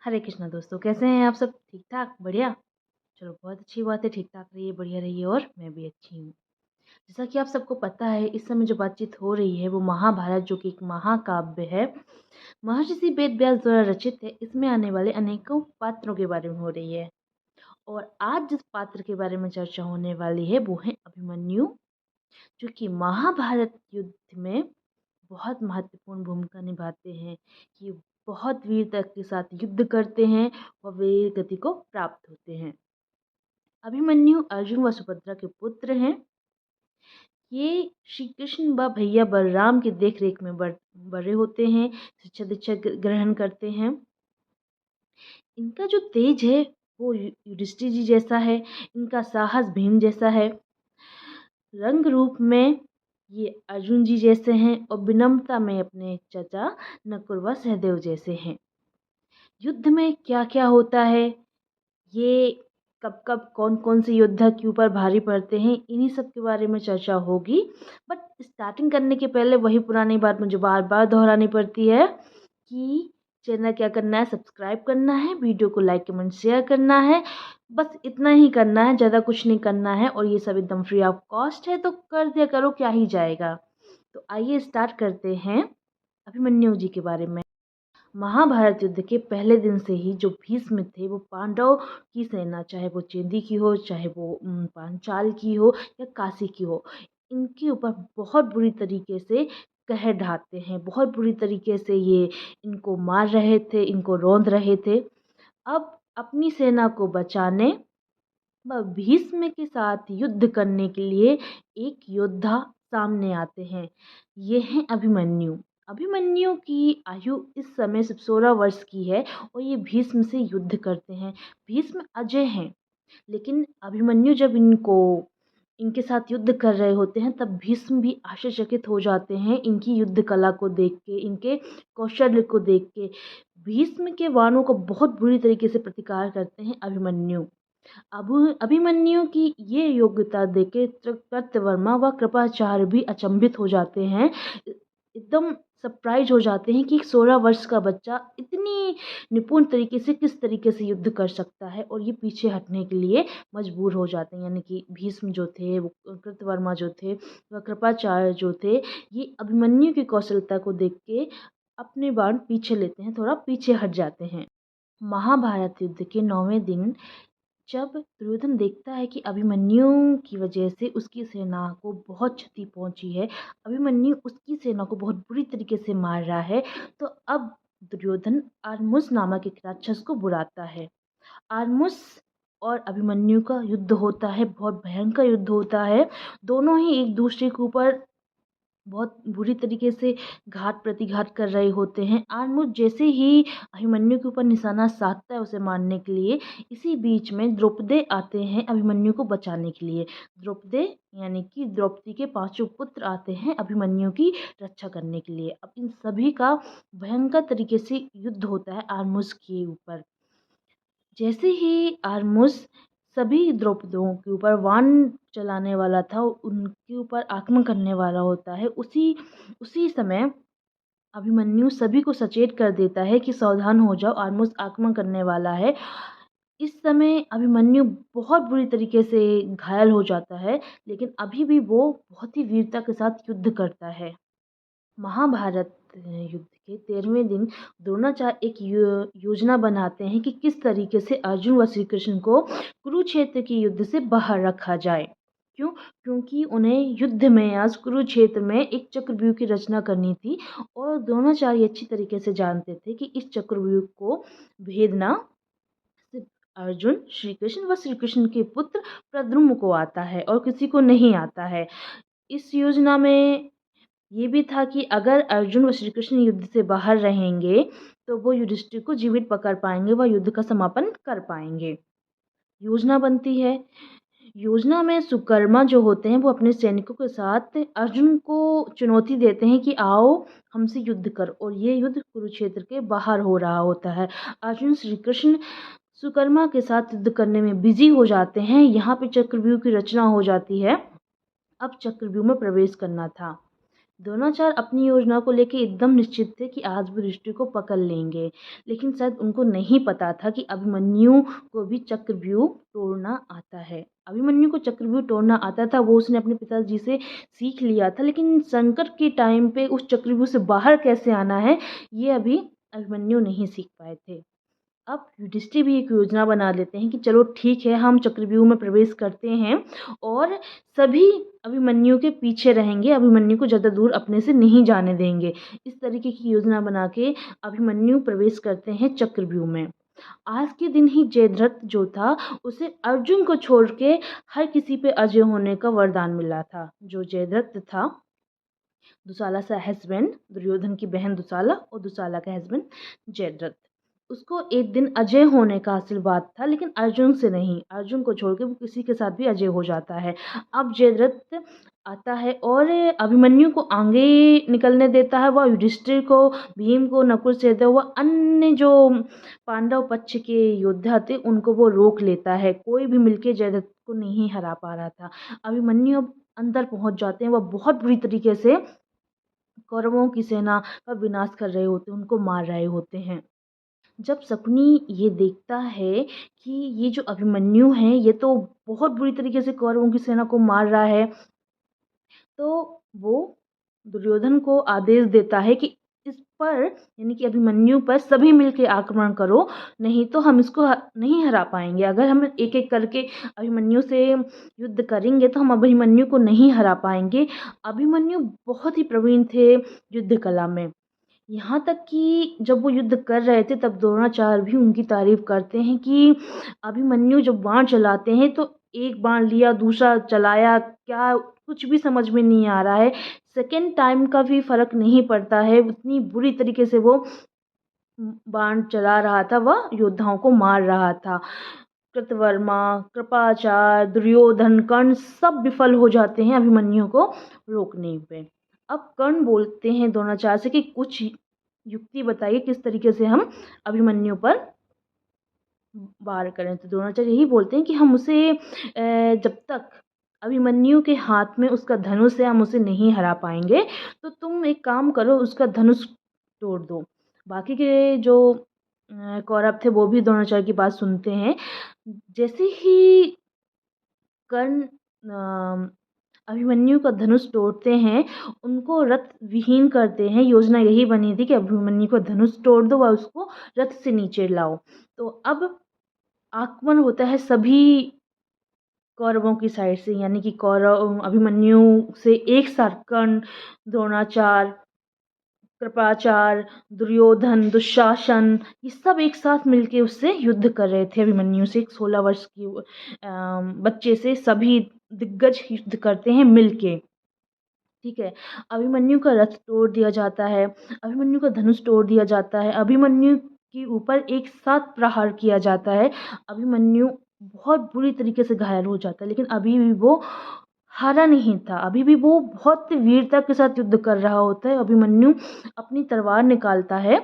हरे कृष्णा दोस्तों, कैसे हैं आप सब? ठीक ठाक, बढ़िया। चलो, बहुत अच्छी बात है। ठीक ठाक रहिए, बढ़िया रहिए और मैं भी अच्छी हूँ। जैसा कि आप सबको पता है, इस समय जो बातचीत हो रही है वो महाभारत, जो कि एक महाकाव्य है, महर्षि वेद व्यास द्वारा रचित है। इसमें आने वाले अनेकों पात्रों के बारे में हो रही है। और आज जिस पात्र के बारे में चर्चा होने वाली है वो है अभिमन्यु, जो कि महाभारत युद्ध में बहुत महत्वपूर्ण भूमिका निभाते हैं। कि बहुत वीरता के साथ युद्ध करते हैं और वीर गति को प्राप्त होते हैं। अभिमन्यु अर्जुन व सुभद्रा के पुत्र हैं। ये श्री कृष्ण व भैया बलराम की देखरेख में बड़े होते हैं, शिक्षा दीक्षा ग्रहण करते हैं। इनका जो तेज है वो युधिष्ठिर जी जैसा है। इनका साहस भीम जैसा है। रंग रूप में ये अर्जुन जी जैसे हैं और विनम्रता में अपने चाचा नकुल व सहदेव जैसे हैं। युद्ध में क्या क्या होता है, ये कब कब कौन कौन से योद्धा के ऊपर भारी पड़ते हैं, इन्हीं सब के बारे में चर्चा होगी। बट स्टार्टिंग करने के पहले वही पुरानी बात मुझे बार बार दोहरानी पड़ती है कि चैनल क्या करना है, सब्सक्राइब करना है, वीडियो को लाइक कमेंट शेयर करना है। बस इतना ही करना है, ज़्यादा कुछ नहीं करना है। और ये सब एकदम फ्री ऑफ कॉस्ट है, तो कर दिया करो, क्या ही जाएगा। तो आइए स्टार्ट करते हैं अभिमन्यु जी के बारे में। महाभारत युद्ध के पहले दिन से ही जो भीष्म थे वो पांडव की सेना, चाहे वो चेदी की हो, चाहे वो पांचाल की हो या काशी की हो, इनके ऊपर बहुत बुरी तरीके से कहर ढाते हैं। बहुत बुरी तरीके से ये इनको मार रहे थे, इनको रौंद रहे थे। अब अपनी सेना को बचाने व भीष्म के साथ युद्ध करने के लिए एक योद्धा सामने आते हैं। ये हैं अभिमन्यु। अभिमन्यु की आयु इस समय सिर्फ 16 वर्ष की है और ये भीष्म से युद्ध करते हैं। भीष्म अजय हैं, लेकिन अभिमन्यु जब इनके साथ युद्ध कर रहे होते हैं तब भीष्म भी आश्चर्यचकित हो जाते हैं इनकी युद्ध कला को देख के, इनके कौशल्य को देख के। भीष्म के बाणों को बहुत बुरी तरीके से प्रतिकार करते हैं अभिमन्यु। अभिमन्यु की ये योग्यता देखे कृतवर्मा व कृपाचार्य भी अचंभित हो जाते हैं। एकदम सरप्राइज हो जाते हैं कि 16 वर्ष का बच्चा इतनी निपुण तरीके से किस तरीके से युद्ध कर सकता है, और ये पीछे हटने के लिए मजबूर हो जाते हैं। यानी कि भीष्म जो थे, वो कृतवर्मा जो थे, व कृपाचार्य जो थे, ये अभिमन्यु की कौशलता को देख के अपने बाण पीछे लेते हैं, थोड़ा पीछे हट जाते हैं। महाभारत युद्ध के 9वें दिन जब दुर्योधन देखता है कि अभिमन्यु की वजह से उसकी सेना को बहुत क्षति पहुंची है, अभिमन्यु उसकी सेना को बहुत बुरी तरीके से मार रहा है, तो अब दुर्योधन आर्मुस नामक एक राक्षस को बुलाता है। आर्मुस और अभिमन्यु का युद्ध होता है, बहुत भयंकर युद्ध होता है। दोनों ही एक दूसरे के ऊपर बहुत बुरी तरीके से घात प्रतिघात कर रहे होते हैं। आर्मुज जैसे ही अभिमन्यु के ऊपर निशाना साधता है उसे मारने के लिए, इसी बीच में द्रौपदी आते हैं अभिमन्यु को बचाने के लिए। द्रौपदी यानी कि द्रौपदी के 5 पुत्र आते हैं अभिमन्यु की रक्षा करने के लिए। अब इन सभी का भयंकर तरीके से युद्ध होता है आर्मुज के ऊपर। जैसे ही आर्मुस सभी द्रौपदियों के ऊपर वाण चलाने वाला था, उनके ऊपर आक्रमण करने वाला होता है, उसी उसी समय अभिमन्यु सभी को सचेत कर देता है कि सावधान हो जाओ, आर्मुस आक्रमण करने वाला है। इस समय अभिमन्यु बहुत बुरी तरीके से घायल हो जाता है, लेकिन अभी भी वो बहुत ही वीरता के साथ युद्ध करता है। महाभारत युद्ध के 13वें दिन द्रोणाचार्य एक योजना बनाते हैं कि किस तरीके से अर्जुन व श्री कृष्ण को कुरुक्षेत्र के युद्ध से बाहर रखा जाए। क्यों? क्योंकि उन्हें युद्ध में आज कुरुक्षेत्र में एक चक्रव्यूह की रचना करनी थी, और द्रोणाचार्य अच्छी तरीके से जानते थे कि इस चक्रव्यूह को भेदना सिर्फ अर्जुन, श्री कृष्ण व श्री कृष्ण के पुत्र प्रद्युम्न को आता है और किसी को नहीं आता है। इस योजना में ये भी था कि अगर अर्जुन व श्री कृष्ण युद्ध से बाहर रहेंगे तो वो युधिष्ठिर को जीवित पकड़ पाएंगे, वह युद्ध का समापन कर पाएंगे। योजना बनती है। योजना में सुकर्मा जो होते हैं वो अपने सैनिकों के साथ अर्जुन को चुनौती देते हैं कि आओ हमसे युद्ध कर, और ये युद्ध कुरुक्षेत्र के बाहर हो रहा होता है। अर्जुन श्री कृष्ण सुकर्मा के साथ युद्ध करने में बिजी हो जाते हैं। यहाँ पे चक्रव्यूह की रचना हो जाती है। अब चक्रव्यूह में प्रवेश करना था। द्रोणाचार्य अपनी योजना को लेके एकदम निश्चित थे कि आज वो युधिष्ठिर को पकड़ लेंगे, लेकिन शायद उनको नहीं पता था कि अभिमन्यु को भी चक्रव्यूह तोड़ना आता है। अभिमन्यु को चक्रव्यूह तोड़ना आता था, वो उसने अपने पिताजी से सीख लिया था, लेकिन संकट के टाइम पे उस चक्रव्यूह से बाहर कैसे आना है, ये अभी अभिमन्यु नहीं सीख पाए थे। अब युधिष्ठिर भी एक योजना बना लेते हैं कि चलो ठीक है, हम चक्रव्यूह में प्रवेश करते हैं और सभी अभिमन्यु के पीछे रहेंगे, अभिमन्यु को ज़्यादा दूर अपने से नहीं जाने देंगे। इस तरीके की योजना बना के अभिमन्यु प्रवेश करते हैं चक्रव्यूह में। आज के दिन ही जयद्रथ जो था, उसे अर्जुन को छोड़ के हर किसी पे अजय होने का वरदान मिला था। जो जयद्रथ था, दुशाला का हस्बैंड, दुर्योधन की बहन दुशाला और दुशाला का हस्बैंड जयद्रथ, उसको एक दिन अजय होने का आशीर्वाद था, लेकिन अर्जुन से नहीं। अर्जुन को छोड़ के वो किसी के साथ भी अजय हो जाता है। अब जयद्रथ आता है और अभिमन्यु को आगे निकलने देता है। वह युधिष्ठिर को, भीम को, नकुल, सहदेव व अन्य जो पांडव पक्ष के योद्धा थे उनको वो रोक लेता है। कोई भी मिलके जयद्रथ को नहीं हरा पा रहा था। अभिमन्यु अब अंदर पहुंच जाते हैं। वह बहुत बुरी तरीके से कौरवों की सेना का विनाश कर रहे होते हैं, उनको मार रहे होते हैं। जब शकुनी ये देखता है कि ये जो अभिमन्यु है, ये तो बहुत बुरी तरीके से कौरवों की सेना को मार रहा है, तो वो दुर्योधन को आदेश देता है कि इस पर, यानी कि अभिमन्यु पर सभी मिलकर आक्रमण करो, नहीं तो हम इसको नहीं हरा पाएंगे। अगर हम एक एक करके अभिमन्यु से युद्ध करेंगे तो हम अभिमन्यु को नहीं हरा पाएंगे। अभिमन्यु बहुत ही प्रवीण थे युद्ध कला में। यहाँ तक कि जब वो युद्ध कर रहे थे तब द्रोणाचार्य भी उनकी तारीफ करते हैं कि अभिमन्यु जब बाण चलाते हैं तो एक बाण लिया, दूसरा चलाया, क्या कुछ भी समझ में नहीं आ रहा है। सेकेंड टाइम का भी फर्क नहीं पड़ता है, उतनी बुरी तरीके से वो बाण चला रहा था, वह योद्धाओं को मार रहा था। कृतवर्मा, कृपाचार्य, दुर्योधन, कर्ण सब विफल हो जाते हैं अभिमन्यु को रोकने पे। अब कर्ण बोलते हैं द्रोणाचार्य से कि कुछ युक्ति बताइए किस तरीके से हम अभिमन्यु पर वार करें। तो द्रोणाचार्य यही बोलते हैं कि हम उसे जब तक अभिमन्यु के हाथ में उसका धनुष है, हम उसे नहीं हरा पाएंगे। तो तुम एक काम करो, उसका धनुष तोड़ दो। बाकी के जो कौरव थे वो भी द्रोणाचार्य की बात सुनते हैं। जैसे ही कर्ण अभिमन्यु का धनुष तोड़ते हैं, उनको रथ विहीन करते हैं। योजना यही बनी थी कि अभिमन्यु का धनुष तोड़ दो व उसको रथ से नीचे लाओ। तो अब आक्रमण होता है सभी कौरवों की साइड से, यानी कि कौरव अभिमन्यु से एक साथ कर्ण, द्रोणाचार्य, कृपाचार्य, दुर्योधन, दुशासन, ये सब एक साथ मिलके उससे युद्ध कर रहे थे। अभिमन्यु से, एक 16 वर्ष की बच्चे से सभी दिग्गज युद्ध करते हैं मिलके। ठीक है, अभिमन्यु का रथ तोड़ दिया जाता है, अभिमन्यु का धनुष तोड़ दिया जाता है, अभिमन्यु के ऊपर एक साथ प्रहार किया जाता है। अभिमन्यु बहुत बुरी तरीके से घायल हो जाता है, लेकिन अभी भी वो हारा नहीं था। अभी भी वो बहुत वीरता के साथ युद्ध कर रहा होता है। अभिमन्यु अपनी तलवार निकालता है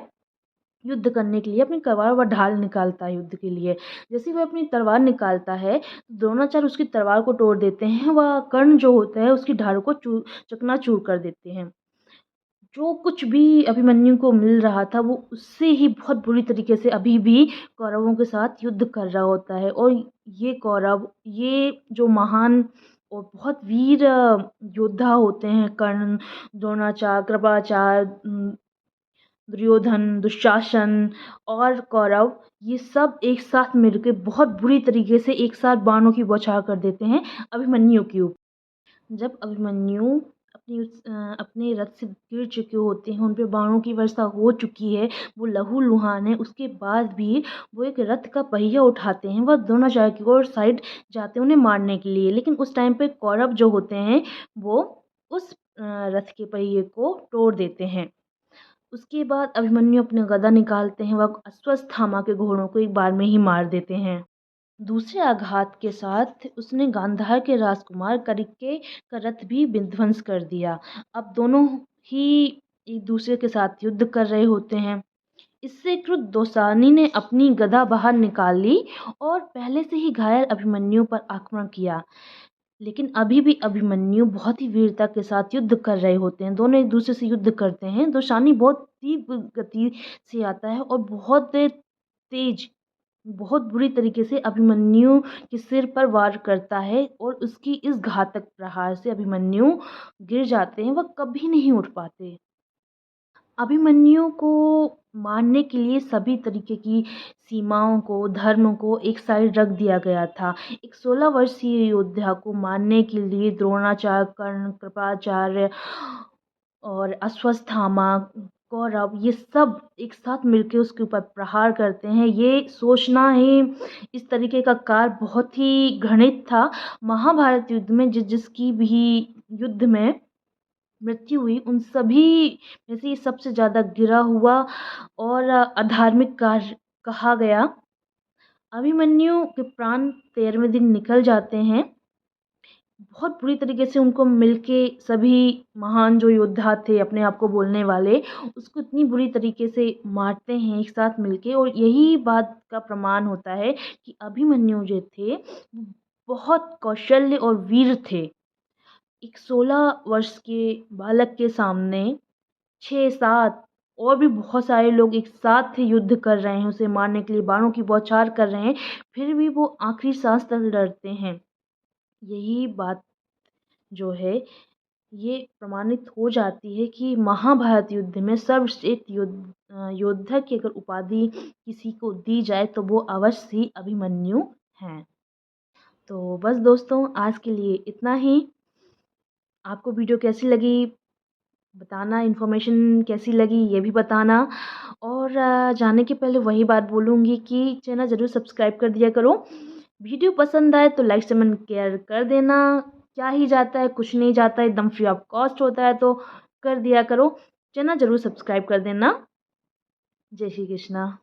युद्ध करने के लिए, अपनी तलवार व ढाल निकालता है युद्ध के लिए। जैसे ही वह अपनी तलवार निकालता है, द्रोणाचार्य उसकी तलवार को तोड़ देते हैं, वह कर्ण जो होता है उसकी ढाल को चकनाचूर कर देते हैं। जो कुछ भी अभिमन्यु को मिल रहा था वो उससे ही बहुत बुरी तरीके से अभी भी कौरवों के साथ युद्ध कर रहा होता है। और ये कौरव, ये जो महान और बहुत वीर योद्धा होते हैं, कर्ण, द्रोणाचार्य, कृपाचार्य, दुर्योधन, दुशासन और कौरव, ये सब एक साथ मिलकर बहुत बुरी तरीके से एक साथ बाणों की बौछार कर देते हैं अभिमन्यु के ऊपर। जब अभिमन्यु अपने रथ से गिर चुके होते हैं, उन पे बाणों की वर्षा हो चुकी है, वो लहूलुहान है, उसके बाद भी वो एक रथ का पहिया उठाते हैं, वह द्रोणाचार्य की ओर साइड जाते हैं उन्हें मारने के लिए। लेकिन उस टाइम पे कौरव जो होते हैं वो उस रथ के पहिए को तोड़ देते हैं। उसके बाद अभिमन्यु अपने गदा निकालते हैं, वह अश्वत्थामा के घोड़ों को एक बार में ही मार देते हैं। दूसरे आघात के साथ उसने गांधार के राजकुमार करिक्के का रथ भी विध्वंस कर दिया। अब दोनों ही एक दूसरे के साथ युद्ध कर रहे होते हैं। इससे क्रुद्ध दोसानी ने अपनी गदा बाहर निकाल ली और पहले से ही घायल अभिमन्यु पर आक्रमण किया। लेकिन अभी भी अभिमन्यु बहुत ही वीरता के साथ युद्ध कर रहे होते हैं। दोनों एक दूसरे से युद्ध करते हैं। दोशानी बहुत तीव्र गति से आता है और बहुत तेज, बहुत बुरी तरीके से अभिमन्यु के सिर पर वार करता है और उसकी इस घातक प्रहार से अभिमन्यु गिर जाते हैं। वह कभी नहीं उठ पाते। अभिमन्यु को मारने के लिए सभी तरीके की सीमाओं को, धर्म को एक साइड रख दिया गया था। एक 16 वर्षीय योद्धा को मारने के लिए द्रोणाचार्य, कर्ण, कृपाचार्य और अश्वत्थामा, कौरव, ये सब एक साथ मिलके उसके ऊपर प्रहार करते हैं। ये सोचना ही इस तरीके का कार्य बहुत ही घृणित था। महाभारत युद्ध में जिसकी भी युद्ध में मृत्यु हुई, उन सभी में से ये सबसे ज़्यादा गिरा हुआ और अधार्मिक कार्य कहा गया। अभिमन्यु के प्राण 13वें दिन निकल जाते हैं। बहुत बुरी तरीके से उनको मिलके सभी महान जो योद्धा थे अपने आप को बोलने वाले, उसको इतनी बुरी तरीके से मारते हैं एक साथ मिलके। और यही बात का प्रमाण होता है कि अभिमन्यु जो थे बहुत कौशल्य और वीर थे। एक 16 वर्ष के बालक के सामने 6-7 और भी बहुत सारे लोग एक साथ युद्ध कर रहे हैं, उसे मारने के लिए बाणों की बौछार कर रहे हैं, फिर भी वो आखिरी सांस तक लड़ते हैं। यही बात जो है ये प्रमाणित हो जाती है कि महाभारत युद्ध में सर्वश्रेष्ठ योद्धा की अगर उपाधि किसी को दी जाए तो वो अवश्य ही अभिमन्यु हैं। तो बस दोस्तों, आज के लिए इतना ही। आपको वीडियो कैसी लगी बताना, इन्फॉर्मेशन कैसी लगी ये भी बताना। और जाने के पहले वही बात बोलूँगी कि चैनल ज़रूर सब्सक्राइब कर दिया करो। वीडियो पसंद आए तो लाइक कमेंट शेयर कर देना। क्या ही जाता है, कुछ नहीं जाता है, एकदम फ्री ऑफ कॉस्ट होता है, तो कर दिया करो। चैनल ज़रूर सब्सक्राइब कर देना। जय श्री कृष्णा।